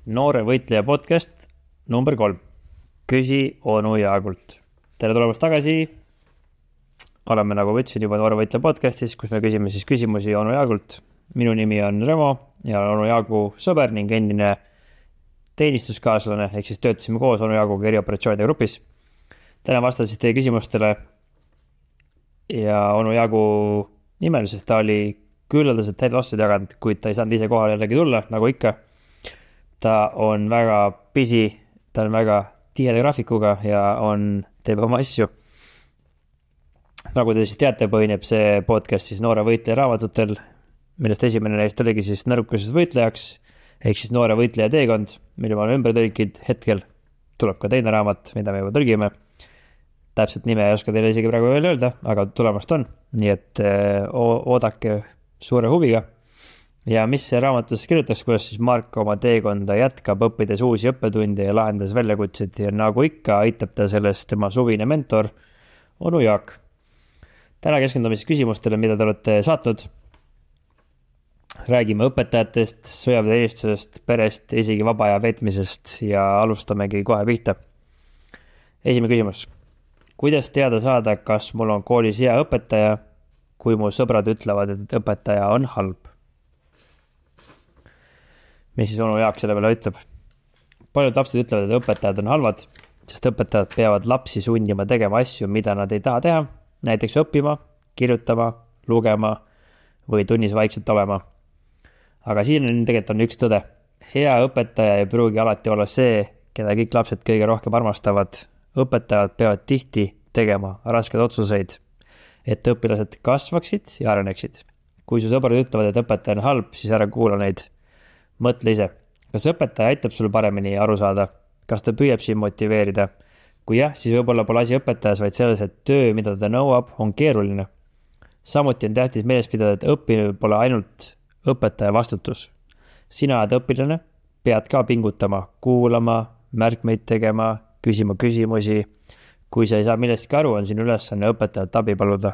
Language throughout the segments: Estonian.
Noore võitleja podcast number 3. Küsi onu Jaagult. Tere tulemast tagasi. Oleme, nagu võtsin juba Noore võitleja podcastis, kus me küsime siis küsimusi onu Jaagult. Minu nimi on Remo ja onu Jaagu sõber ning endine teenistuskaaslane, ehk siis töötasime koos onu Jaaguga erioperatsioonide grupis. Täna vastan siis teie küsimustele ja onu Jaagu nimel, sest ta oli küllaldaselt häid vastuseid jaganud, kuid ta ei saanud ise kohale jällegi tulla, nagu ikka. Ta on väga busy, ta on väga tiheda graafikuga ja teeb oma asju. Nagu te siis teate, põhineb see podcast siis Noore võitleja raamatutel, millest esimene neist oligi siis Nõrkusest võitlejaks, ehk siis Noore võitleja teekond, mille ma olen ümber tõlkinud. Hetkel tuleb ka teine raamat, mida me juba tõlgime. Täpselt nime ei oska teile isegi praegu veel öelda, aga tulemast on. Nii et oodake suure huviga. Ja mis see raamatus kirjutaks, kuidas siis Mark oma teekonda jätkab, õppides uusi õppetunde ja lahendades väljakutseid ja nagu ikka aitab ta sellest tema suvine mentor, onu Jaak. Täna keskendume siis küsimustele, mida te olete saatnud. Räägime õpetajatest, sõjaväeteenistusest, perest, isegi vaba aja veetmisest ja alustamegi kohe pihta. Esimene küsimus. Kuidas teada saada, kas mul on koolis hea õpetaja, kui mu sõbrad ütlevad, et õpetaja on halb? Mis siis onu Jaak selle peale ütleb? Paljud lapsed ütlevad, et õpetajad on halvad, sest õpetajad peavad lapsi sundima tegema asju, mida nad ei taha teha, näiteks õppima, kirjutama, lugema või tunnis vaikselt olema. Aga siin tegelikult on üks tõde. Hea õpetaja ei pruugi alati olla see, keda kõik lapsed kõige rohkem armastavad. Õpetajad peavad tihti tegema rasked otsuseid, et õpilased kasvaksid ja areneksid. Kui su sõbrad ütlevad, et õpetaja on halb, siis ära kuula neid. Mõtle ise, kas õpetaja aitab sul paremini aru saada? Kas ta püüab siin motiveerida? Kui jah, siis võib-olla pole asi õpetajas, vaid selles, et töö, mida ta nõuab, on keeruline. Samuti on tähtis meeles pidada, et õppimine pole ainult õpetaja vastutus. Sina oled õpilane, pead ka pingutama, kuulama, märkmeid tegema, küsima küsimusi. Kui sa ei saa millestki aru, on sinu ülesanne õpetajat abi paluda.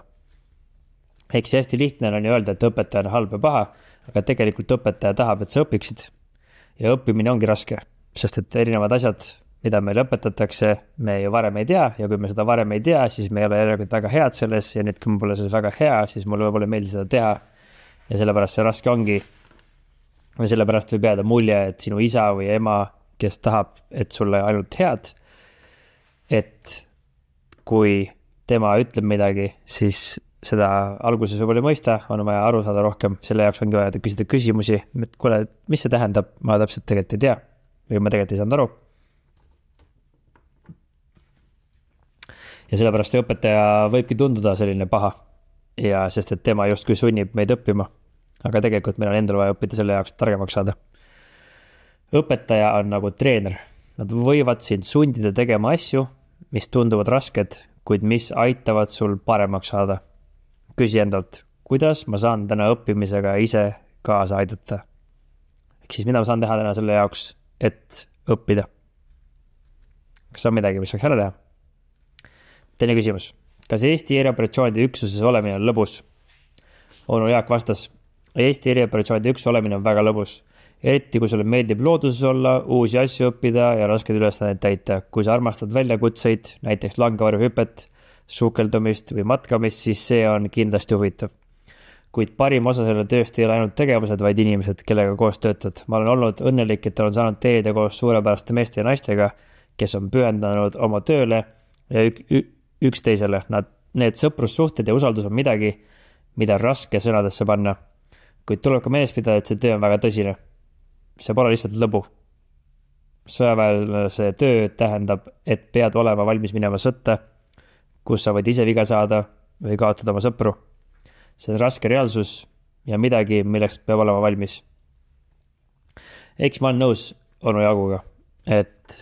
Eks hästi lihtne on öelda, et õpetaja on halb ja paha, aga tegelikult õpetaja tahab, et sa õpiksid. Ja õppimine ongi raske, sest et erinevad asjad, mida meil õpetatakse, me ju varem ei tea ja kui me seda varem ei tea, siis me ei ole järelikult väga head selles ja nüüd, kui mul pole selles väga hea, siis mulle võib-olla meeldi seda teha ja sellepärast see raske ongi. Ja sellepärast võib jääda mulje, et sinu isa või ema, kes tahab, et sulle ainult head, et kui tema ütleb midagi, siis seda alguses võib-olla ei mõista, on vaja aru saada rohkem, selle jaoks ongi vaja küsida küsimusi, et kuule, mis see tähendab, ma täpselt tegelikult ei tea või ma tegelikult ei saanud aru. Ja sellepärast see õpetaja võibki tunduda selline paha ja sest et tema justkui sunnib meid õppima, aga tegelikult meil on endal vaja õppida selle jaoks targemaks saada. Õpetaja on nagu treener, nad võivad sind sundida tegema asju, mis tunduvad rasked, kuid mis aitavad sul paremaks saada. Küsi endalt, kuidas ma saan täna õppimisega ise kaasa aidata? Ehk siis mida ma saan teha täna selle jaoks, et õppida? Kas on midagi, mis saaks ära teha? Teine küsimus. Kas Eesti erioperatsioonide üksuses olemine on lõbus? Onu Jaak vastas, Eesti erioperatsioonide üksus olemine on väga lõbus. Eriti, kui sulle meeldib looduses olla, uusi asju õppida ja rasked ülesandeid täita. Kui sa armastad väljakutseid, näiteks langevarjuhüpet, sukeldumist või matkamist, siis see on kindlasti huvitav. Kuid parim osa selle tööst ei ole ainult tegevused, vaid inimesed, kellega koos töötad. Ma olen olnud õnnelik, et olen saanud teenida koos suurepäraste meeste ja naistega, kes on pühendanud oma tööle ja üksteisele. Need sõprussuhted ja usaldus on midagi, mida on raske sõnadesse panna. Kuid tuleb ka meeles pidada, et see töö on väga tõsine. See pole lihtsalt lõbu. Sõjaväelase töö tähendab, et pead olema valmis minema sõtta, kus sa võid ise viga saada või kaotada oma sõpru. See on raske reaalsus ja midagi, milleks peab olema valmis. Eks ma olen nõus onu Jaaguga, et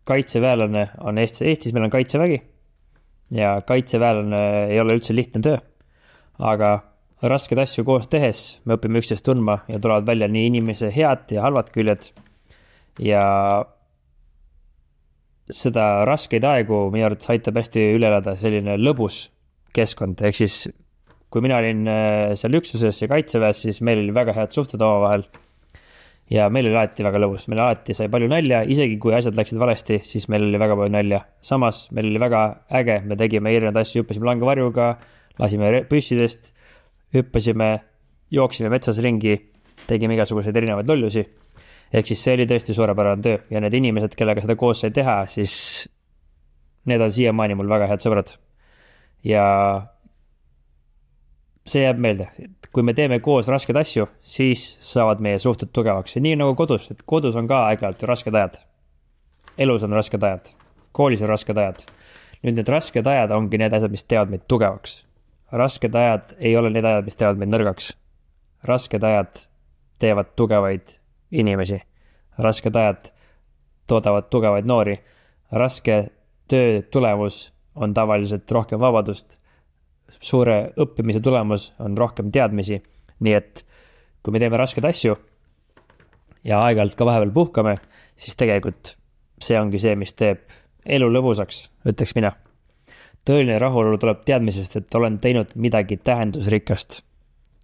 kaitseväelane on Eestis meil on kaitsevägi ja kaitseväelane ei ole üldse lihtne töö, aga rasked asju koos tehes me õpime üksteist tundma ja tulevad välja nii inimese head ja halvad küljed ja seda raskeid aegu minu arvates aitab hästi üle elada selline lõbus keskkond, ehk siis kui mina olin seal üksuses ja kaitseväes, siis meil oli väga head suhted omavahel ja meil oli alati väga lõbus, meil alati sai palju nalja, isegi kui asjad läksid valesti, siis meil oli väga palju nalja. Samas meil oli väga äge, me tegime erinevaid asju, hüppasime langevarjuga, lasime püssidest, hüppasime, jooksime metsas ringi, tegime igasuguseid erinevaid lollusi. Ehk siis see oli tõesti suurepärane töö ja need inimesed, kellega seda koos sai teha, siis need on siiamaani mul väga head sõbrad. Ja see jääb meelde, et kui me teeme koos rasked asju, siis saavad meie suhted tugevaks. Ja nii nagu kodus, et kodus on ka aeg-ajalt ju rasked ajad. Elus on rasked ajad, koolis on rasked ajad. Nüüd need rasked ajad ongi need asjad, mis teevad meid tugevaks. Rasked ajad ei ole need ajad, mis teevad meid nõrgaks. Rasked ajad teevad tugevaid inimesi. Rasked ajad toodavad tugevaid noori. Raske töö tulemus on tavaliselt rohkem vabadust. Suure õppimise tulemus on rohkem teadmisi. Nii et kui me teeme rasked asju ja aeg-ajalt ka vahepeal puhkame, siis tegelikult see ongi see, mis teeb elu lõbusaks, ütleks mina. Tõeline rahulolu tuleb teadmisest, et olen teinud midagi tähendusrikast.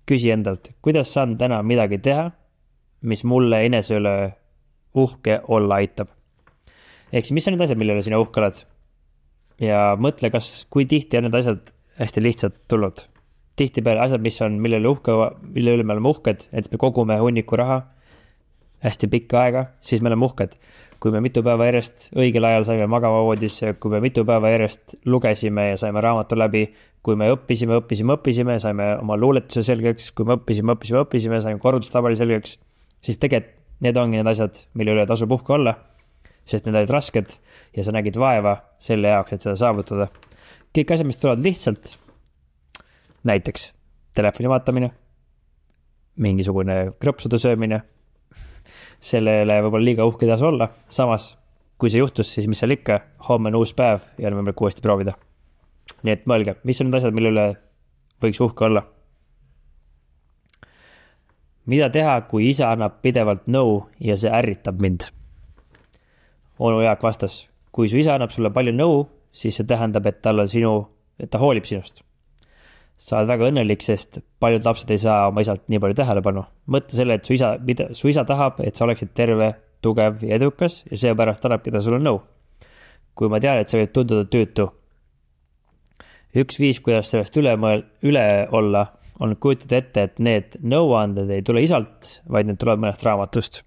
Küsi endalt, kuidas saan täna midagi teha, mis mulle enese üle uhke olla aitab. Ehk mis on need asjad, millele sina uhke oled? Ja mõtle, kui tihti on need asjad hästi lihtsalt tulnud. Tihti peale asjad, mille üle me oleme uhked, et me kogume hunniku raha hästi pikka aega, siis me oleme uhked. Kui me mitu päeva järjest õigel ajal saime magama voodisse, kui me mitu päeva järjest lugesime ja saime raamatu läbi, kui me õppisime, saime oma luuletuse selgeks, kui me õppisime, saime korrutustabeli selgeks, siis tegelikult need ongi need asjad, mille üle tasub uhke olla, sest need olid rasked ja sa nägid vaeva selle jaoks, et seda saavutada. Kõik asjad, mis tulevad lihtsalt, näiteks telefoni vaatamine, mingisugune krõpsude söömine, sellele võib-olla liiga uhke taas olla. Samas, kui see juhtus, siis mis seal ikka, homme on uus päev ja on võimalik uuesti proovida. Nii et mõelge, mis on need asjad, mille üle võiks uhke olla? Mida teha, kui isa annab pidevalt nõu ja see ärritab mind? Onu Jaak vastas, kui su isa annab sulle palju nõu, siis see tähendab, et ta hoolib sinust. Sa oled väga õnnelik, sest paljud lapsed ei saa oma isalt nii palju tähelepanu. Mõtle selle, et su isa tahab, et sa oleksid terve, tugev ja edukas ja seepärast annabki ta sulle nõu. Kui ma tean, et see võib tunduda tüütu. Üks viis, kuidas sellest üle olla, on kujutada ette, et need nõuanded ei tule isalt, vaid need tulevad mõnest raamatust.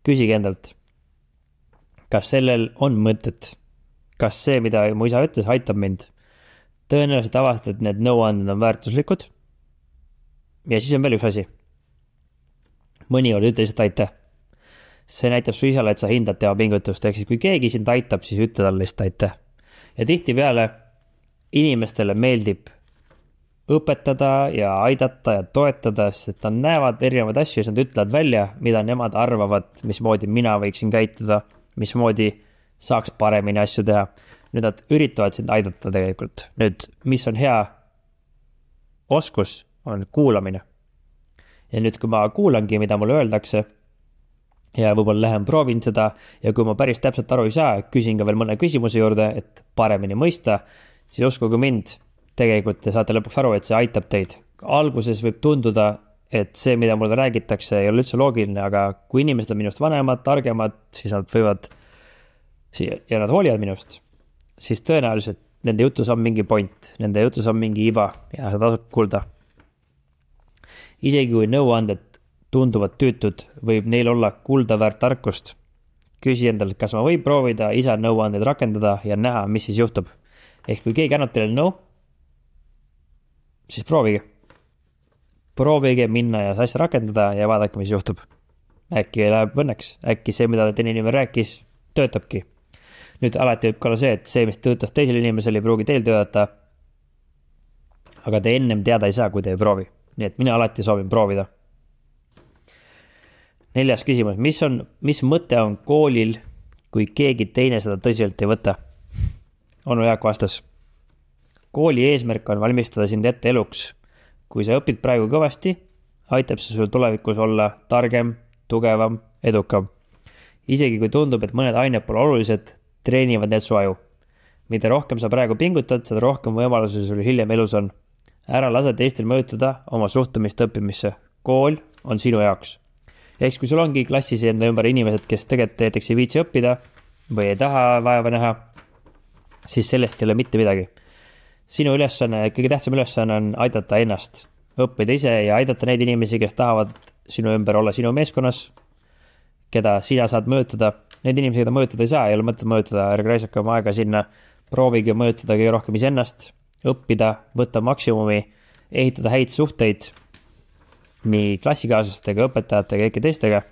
Küsige endalt, kas sellel on mõtet? Kas see, mida mu isa ütles, aitab mind? Tõenäoliselt avastad, et need nõuanded on väärtuslikud. Ja siis on veel üks asi. Mõnikord ütle lihtsalt aitäh. See näitab su isale, et sa hindad tema pingutust. Ehk siis kui keegi sind aitab, siis ütle talle lihtsalt aitäh. Ja tihtipeale inimestele meeldib õpetada ja aidata ja toetada, sest nad näevad erinevaid asju ja nad ütlevad välja, mida nemad arvavad, mismoodi mina võiksin käituda, mismoodi saaks paremini asju teha. Nüüd nad üritavad sind aidata tegelikult. Nüüd, mis on hea oskus, on kuulamine. Ja nüüd, kui ma kuulangi, mida mulle öeldakse ja võib-olla lähen proovin seda ja kui ma päris täpselt aru ei saa, küsin ka veel mõne küsimuse juurde, et paremini mõista, siis uskuge mind, tegelikult te saate lõpuks aru, et see aitab teid. Alguses võib tunduda, et see, mida mulle räägitakse, ei ole üldse loogiline, aga kui inimesed on minust vanemad, targemad, siis nad võivad ja nad hoolivad minust, siis tõenäoliselt nende jutus on mingi point, nende jutus on mingi iva ja seda tasub kuulda. Isegi kui nõuanded tunduvad tüütud, võib neil olla kuldaväärt tarkust. Küsi endalt, kas ma võin proovida isa nõuandeid rakendada ja näha, mis siis juhtub. Ehk kui keegi annab teile nõu, siis proovige. Proovige minna ja asja rakendada ja vaadake, mis juhtub. Äkki läheb õnneks, äkki see, mida teine inimene rääkis, töötabki. Nüüd alati võib ka olla see, et see, mis töötas teisel inimesel, ei pruugi teil töötada, aga te ennem teada ei saa, kui te ei proovi. Nii et mina alati soovin proovida. 4. küsimus. Mis mõte on koolil, kui keegi teine seda tõsiselt ei võta? Onu Jaak vastas. Kooli eesmärk on valmistada sind ette eluks. Kui sa õpid praegu kõvasti, aitab see sul tulevikus olla targem, tugevam, edukam. Isegi kui tundub, et mõned ained pole olulised, treenivad need su aju. Mida rohkem sa praegu pingutad, seda rohkem võimalusi sul hiljem elus on. Ära lase teistel mõjutada oma suhtumist õppimisse. Kool on sinu jaoks. Ehk kui sul ongi klassis enda ümber inimesed, kes tegelikult näiteks ei viitsi õppida või ei taha vaeva näha, siis sellest ei ole mitte midagi. Sinu ülesanne, kõige tähtsam ülesanne on aidata ennast, õppida ise ja aidata neid inimesi, kes tahavad sinu ümber olla sinu meeskonnas, keda sina saad mõjutada. Need inimesi, keda mõjutada ei saa, ei ole mõtet mõjutada, ärge raisake oma aega sinna, proovige mõjutada kõige rohkem iseennast, õppida, võtta maksimumi, ehitada häid suhteid nii klassikaaslastega, õpetajatega, kõiki teistega.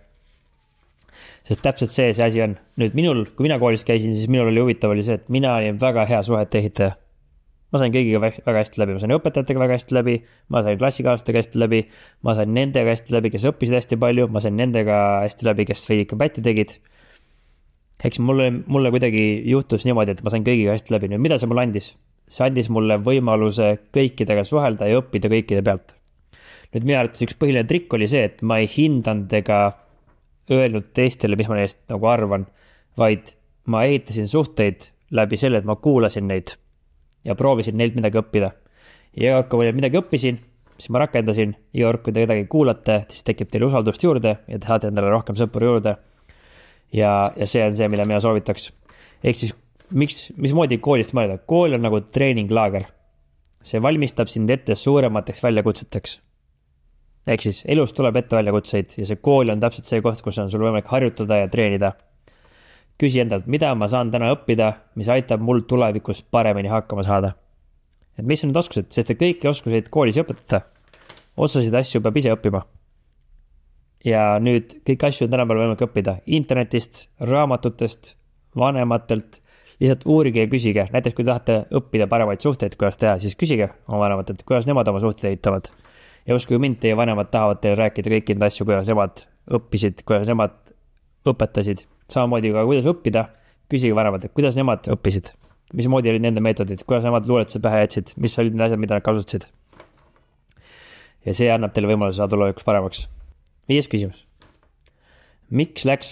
Sest täpselt see asi on. Nüüd minul, kui mina koolis käisin, siis minul oli huvitav oli see, et mina olin väga hea suhete ehitaja. Ma sain kõigiga väga hästi läbi, ma sain õpetajatega väga hästi läbi, ma sain klassikaaslastega hästi läbi, ma sain nendega hästi läbi, kes õppisid hästi palju, ma sain nendega hästi läbi, kes veidi ikka pätti tegid. Eks mulle kuidagi juhtus niimoodi, et ma sain kõigiga hästi läbi. Nüüd, mida see mulle andis? See andis mulle võimaluse kõikidega suhelda ja õppida kõikide pealt. Nüüd minu arvates üks põhiline trikk oli see, et ma ei hindanud ega öelnud teistele, mis ma neist nagu arvan, vaid ma ehitasin suhteid läbi selle, et ma kuulasin neid ja proovisin neilt midagi õppida. Ja kui ma midagi õppisin, siis ma rakendasin. Iga kord, kui te kedagi kuulate, siis tekib teile usaldust juurde ja te saate endale rohkem sõpru juurde. Ja see on see, mida mina soovitaks. Ehk siis, mismoodi koolist mõelda? Kool on nagu treeninglaager. See valmistab sind ette suuremateks väljakutseteks. Ehk siis elus tuleb ette väljakutseid ja see kool on täpselt see koht, kus on sul võimalik harjutada ja treenida. Küsi endalt, mida ma saan täna õppida, mis aitab mul tulevikus paremini hakkama saada. Et mis on need oskused? Sest et kõiki oskuseid koolis ei õpetata. Osasid asju peab ise õppima. Ja nüüd kõik asju on tänapäeval võimalik õppida internetist, raamatutest, vanematelt. Lihtsalt uurige ja küsige. Näiteks kui tahate õppida paremaid suhteid, kuidas teha, siis küsige oma vanematelt, kuidas nemad oma suhteid ehitavad. Ja uskuge mind, teie vanemad tahavad teile rääkida kõiki neid asju, kuidas nemad õppisid, kuidas nemad õpetasid. Samamoodi ka kuidas õppida, küsige vanemad, kuidas nemad õppisid, mismoodi olid nende meetodid, kuidas nemad luuletuse pähe jätsid, mis olid need asjad, mida nad kasutasid. Ja see annab teile võimaluse saada tulevikus paremaks. 5. küsimus. Miks läks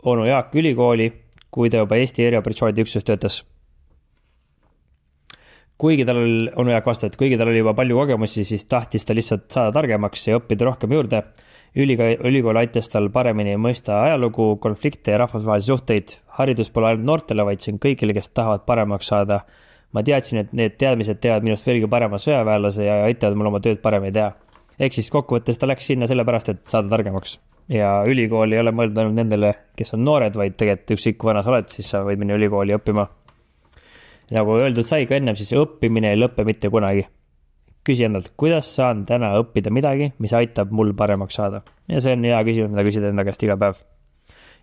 onu Jaak ülikooli, kui ta juba Eesti erioperatsioonide üksuses töötas? Kuigi tal oli, onu Jaak vastas, et kuigi tal oli juba palju kogemusi, siis tahtis ta lihtsalt saada targemaks ja õppida rohkem juurde. Ülikool aitas tal paremini mõista ajalugu, konflikte ja rahvusvahelisi suhteid. Haridus pole ainult noortele, vaid see on kõigile, kes tahavad paremaks saada. Ma teadsin, et need teadmised teevad minust veelgi parema sõjaväelase ja aitavad mul oma tööd paremini teha. Ehk siis kokkuvõttes ta läks sinna sellepärast, et saada targemaks. Ja ülikool ei ole mõeldud ainult nendele, kes on noored, vaid tegelikult ükskõik kui vana sa oled, siis sa võid minna ülikooli õppima. Nagu öeldud sai ka ennem, siis õppimine ei lõppe mitte kunagi. Küsi endalt, kuidas saan täna õppida midagi, mis aitab mul paremaks saada. Ja see on hea küsimus, mida küsida enda käest iga päev.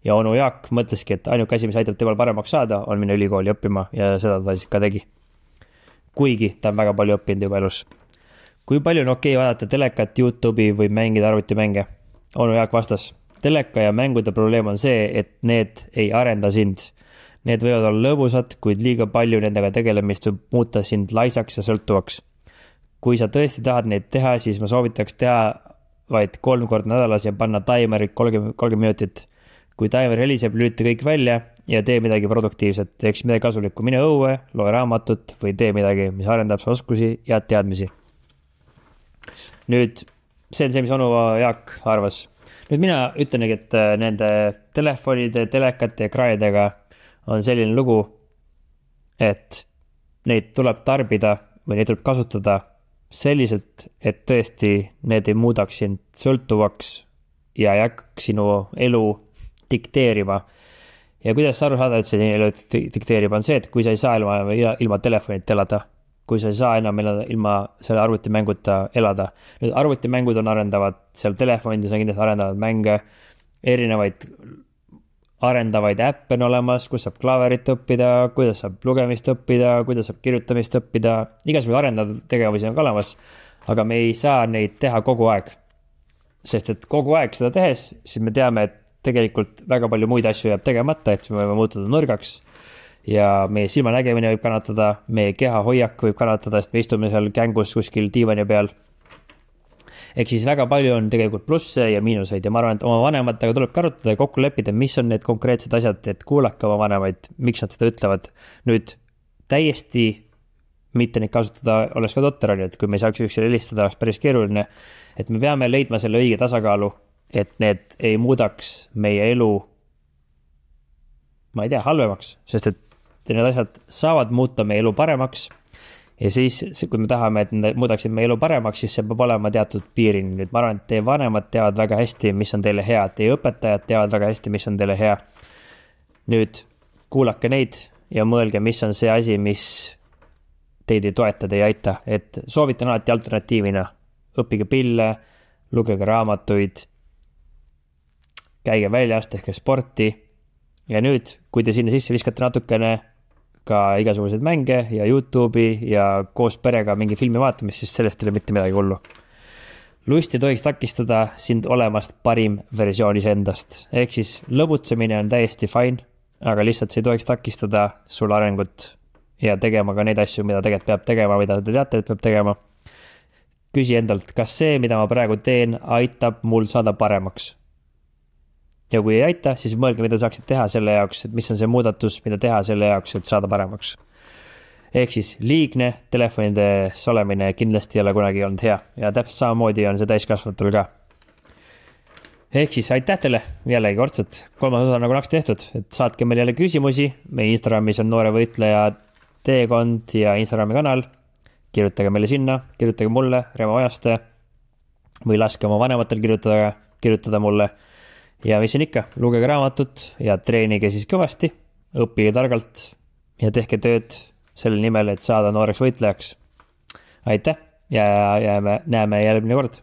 Ja onu Jaak mõtleski, et ainuke asi, mis aitab temal paremaks saada, on minna ülikooli õppima ja seda ta siis ka tegi. Kuigi ta on väga palju õppinud juba elus. Kui palju on okei vaadata telekat, YouTube'i või mängida arvutimänge? Onu Jaak vastas, teleka ja mängude probleem on see, et need ei arenda sind. Need võivad olla lõbusad, kuid liiga palju nendega tegelemist võib muuta sind laisaks ja sõltuvaks. Kui sa tõesti tahad neid teha, siis ma soovitaks teha vaid 3 korda nädalas ja panna taimerit 30 minutit. Kui taimer heliseb, lülita kõik välja ja tee midagi produktiivset. Teeks midagi kasulikku, mine õue, loe raamatut või tee midagi, mis arendab sa oskusi ja teadmisi. Nüüd, see on see, mis onu Jaak arvas. Nüüd mina ütlenegi, et nende telefonide, telekate ja ekraanidega on selline lugu, et neid tuleb tarbida või neid tuleb kasutada selliselt, et tõesti need ei muudaks sind sõltuvaks ja ei hakkaks sinu elu dikteerima. Ja kuidas aru saada, et see elu dikteerib, on see, et kui sa ei saa ilma telefonit elada, kui sa ei saa enam ilma selle arvutimänguta elada. Nüüd arvutimängud on arendavad, seal telefonides on kindlasti arendavad mänge, erinevaid arendavaid äppe on olemas, kus saab klaverit õppida, kuidas saab lugemist õppida, kuidas saab kirjutamist õppida. Igasugune arendav tegevusi on ka olemas, aga me ei saa neid teha kogu aeg. Sest et kogu aeg seda tehes, siis me teame, et tegelikult väga palju muid asju jääb tegemata, et me võime muutuda nõrgaks ja meie silmanägemine võib kannatada, meie keha hoiak võib kannatada, sest me istume seal kängus kuskil diivani peal. Ehk siis väga palju on tegelikult plusse ja miinuseid ja ma arvan, et oma vanematega tuleb arutada ja kokku leppida, mis on need konkreetsed asjad, et kuulake oma vanemaid, miks nad seda ütlevad. Nüüd täiesti mitte neid kasutada oleks ka totter, et kui me saaks üksil helistada, oleks päris keeruline, et me peame leidma selle õige tasakaalu, et need ei muudaks meie elu, ma ei tea, halvemaks, sest et need asjad saavad muuta meie elu paremaks ja siis, kui me tahame, et need muudaksid meie elu paremaks, siis see peab olema teatud piirini. Nüüd ma arvan, et teie vanemad teavad väga hästi, mis on teile hea, teie õpetajad teavad väga hästi, mis on teile hea. Nüüd kuulake neid ja mõelge, mis on see asi, mis teid ei toeta, te ei aita, et soovitan alati alternatiivina. Õppige pille, lugege raamatuid, käige väljas, tehke sporti ja nüüd, kui te sinna sisse viskate natukene ka igasuguseid mänge ja YouTube'i ja koos perega mingi filmi vaatamist, siis sellest ei ole mitte midagi hullu. Lust ei tohiks takistada sind olemast parim versioon iseendast. Ehk siis lõbutsemine on täiesti fine, aga lihtsalt see ei tohiks takistada sul arengut ja tegema ka neid asju, mida tegelikult peab tegema, mida te teate, et peab tegema. Küsi endalt, kas see, mida ma praegu teen, aitab mul saada paremaks? Ja kui ei aita, siis mõelge, mida saaksid teha selle jaoks, et mis on see muudatus, mida teha selle jaoks, et saada paremaks. Ehk siis liigne telefonides olemine kindlasti ei ole kunagi olnud hea ja täpselt samamoodi on see täiskasvatul ka. Ehk siis aitäh teile jällegi kordselt. 3. osa nagu naks tehtud, et saatke meil jälle küsimusi. Meie Instagramis on Noore Võitleja teekond ja Instagrami kanal. Kirjutage meile sinna, kirjutage mulle, Remo Ojaste või laske oma vanematel kirjutada mulle. Ja mis on ikka, lugege raamatut ja treenige siis kõvasti, õppige targalt ja tehke tööd selle nimel, et saada nooreks võitlejaks. Aitäh ja näeme järgmine kord.